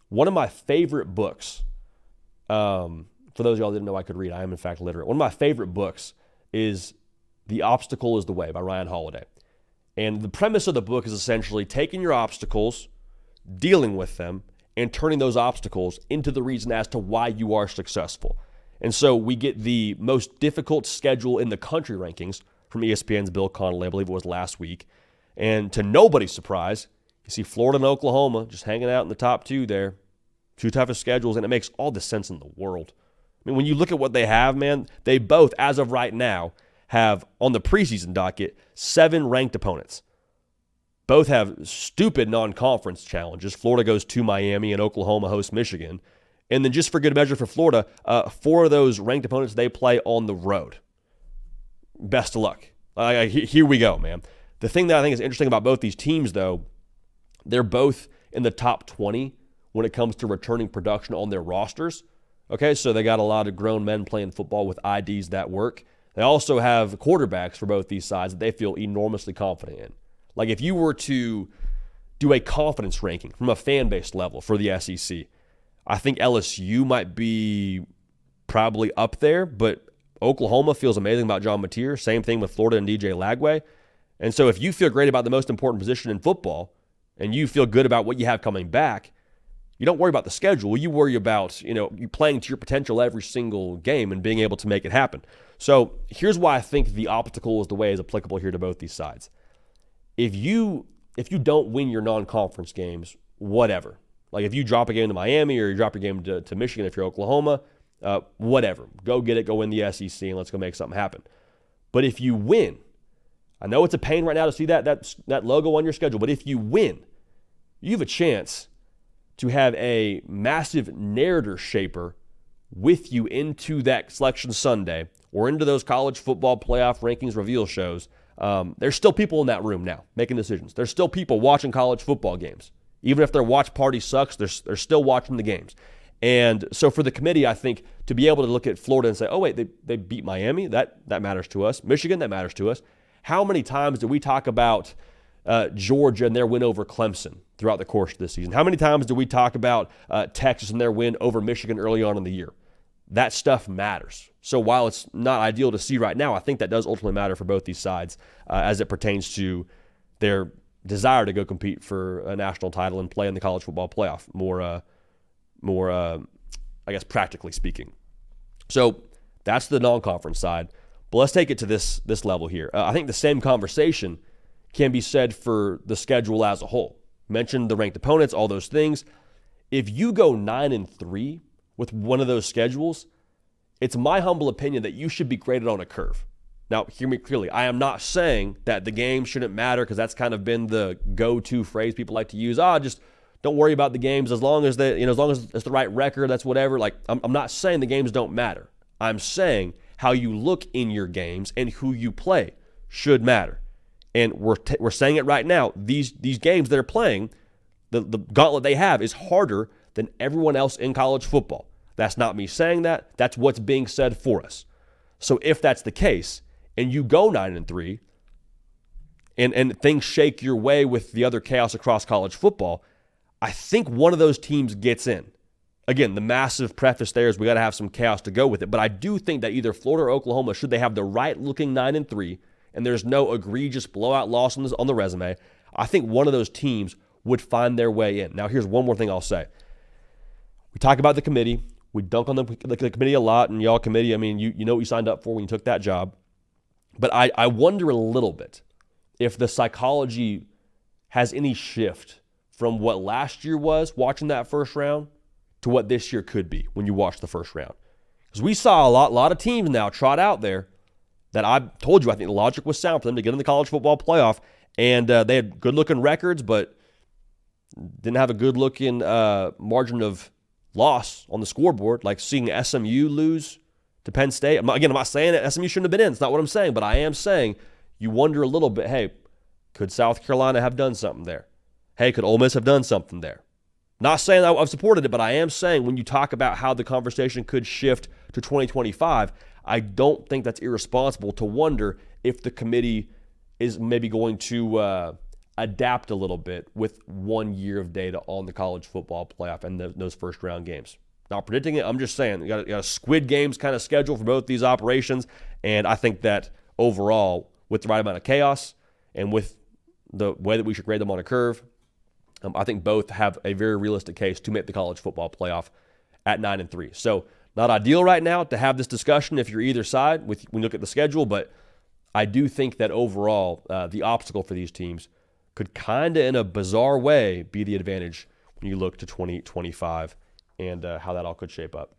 One of my favorite books, for those of y'all that didn't know I could read, I am in fact literate. One of my favorite books is The Obstacle is the Way by Ryan Holiday. And the premise of the book is essentially taking your obstacles, dealing with them, and turning those obstacles into the reason as to why you are successful. And so we get the most difficult schedule in the country rankings from ESPN's Bill Connolly, I believe it was last week. And to nobody's surprise, you see Florida and Oklahoma just hanging out in the top two there. Two toughest schedules, and it makes all the sense in the world. I mean, when you look at what they have, man, they both, as of right now, have, on the preseason docket, 7 ranked opponents. Both have stupid non-conference challenges. Florida goes to Miami and Oklahoma hosts Michigan. And then just for good measure for Florida, 4 of those ranked opponents, they play on the road. Best of luck. Here we go, man. The thing that I think is interesting about both these teams, though, they're both in the top 20 when it comes to returning production on their rosters. Okay, so they got a lot of grown men playing football with IDs that work. They also have quarterbacks for both these sides that they feel enormously confident in. Like if you were to do a confidence ranking from a fan-based level for the SEC, I think LSU might be probably up there, but Oklahoma feels amazing about John Mateer. Same thing with Florida and DJ Lagway. And so if you feel great about the most important position in football and you feel good about what you have coming back, you don't worry about the schedule. You worry about, you playing to your potential every single game and being able to make it happen. So here's why I think the obstacle is the way is applicable here to both these sides. If you don't win your non-conference games, whatever. Like if you drop a game to Miami or you drop a game to Michigan if you're Oklahoma, whatever. Go get it, go win the SEC, and let's go make something happen. But if you win, I know it's a pain right now to see that logo on your schedule, but if you win, you have a chance to have a massive narrative shaper with you into that Selection Sunday or into those college football playoff rankings reveal shows. There's still people in that room now making decisions. There's still people watching college football games. Even if their watch party sucks, they're still watching the games. And so for the committee, I think to be able to look at Florida and say, oh, wait, they beat Miami. That matters to us. Michigan, that matters to us. How many times do we talk about Georgia and their win over Clemson throughout the course of this season? How many times do we talk about Texas and their win over Michigan early on in the year? That stuff matters. So while it's not ideal to see right now, I think that does ultimately matter for both these sides as it pertains to their desire to go compete for a national title and play in the college football playoff, more I guess, practically speaking. So that's the non-conference side. But let's take it to this level here. I think the same conversation can be said for the schedule as a whole. Mentioned the ranked opponents, all those things. If you go 9-3 with one of those schedules, it's my humble opinion that you should be graded on a curve. Now, hear me clearly. I am not saying that the game shouldn't matter because that's kind of been the go-to phrase people like to use. Just don't worry about the games as long as as long as it's the right record, that's whatever. Like I'm not saying the games don't matter. I'm saying how you look in your games and who you play should matter. And we're saying it right now. These games they're playing, the gauntlet they have is harder than everyone else in college football. That's not me saying that. That's what's being said for us. So if that's the case, and you go 9-3, and things shake your way with the other chaos across college football, I think one of those teams gets in. Again, the massive preface there is we got to have some chaos to go with it. But I do think that either Florida or Oklahoma, should they have the right-looking 9-3, and there's no egregious blowout loss on the resume, I think one of those teams would find their way in. Now, here's one more thing I'll say. We talk about the committee. We dunk on the committee a lot, and y'all committee, I mean, you know what you signed up for when you took that job. But I wonder a little bit if the psychology has any shift from what last year was watching that first round to what this year could be when you watch the first round. Because we saw a lot of teams now trot out there that I told you I think the logic was sound for them to get in the college football playoff, and they had good-looking records, but didn't have a good-looking margin of loss on the scoreboard, like seeing SMU lose to Penn State. I'm not saying that SMU shouldn't have been in. It's not what I'm saying, but I am saying you wonder a little bit, hey, could South Carolina have done something there? Hey, could Ole Miss have done something there? Not saying I've supported it, but I am saying when you talk about how the conversation could shift to 2025, I don't think that's irresponsible to wonder if the committee is maybe going to adapt a little bit with 1 year of data on the college football playoff and those first round games. Not predicting it, I'm just saying you got a Squid Games kind of schedule for both these operations, and I think that overall, with the right amount of chaos and with the way that we should grade them on a curve, I think both have a very realistic case to make the college football playoff at 9-3. So not ideal right now to have this discussion if you're either side when you look at the schedule, but I do think that overall the obstacle for these teams could kind of, in a bizarre way, be the advantage when you look to 2025 and how that all could shape up.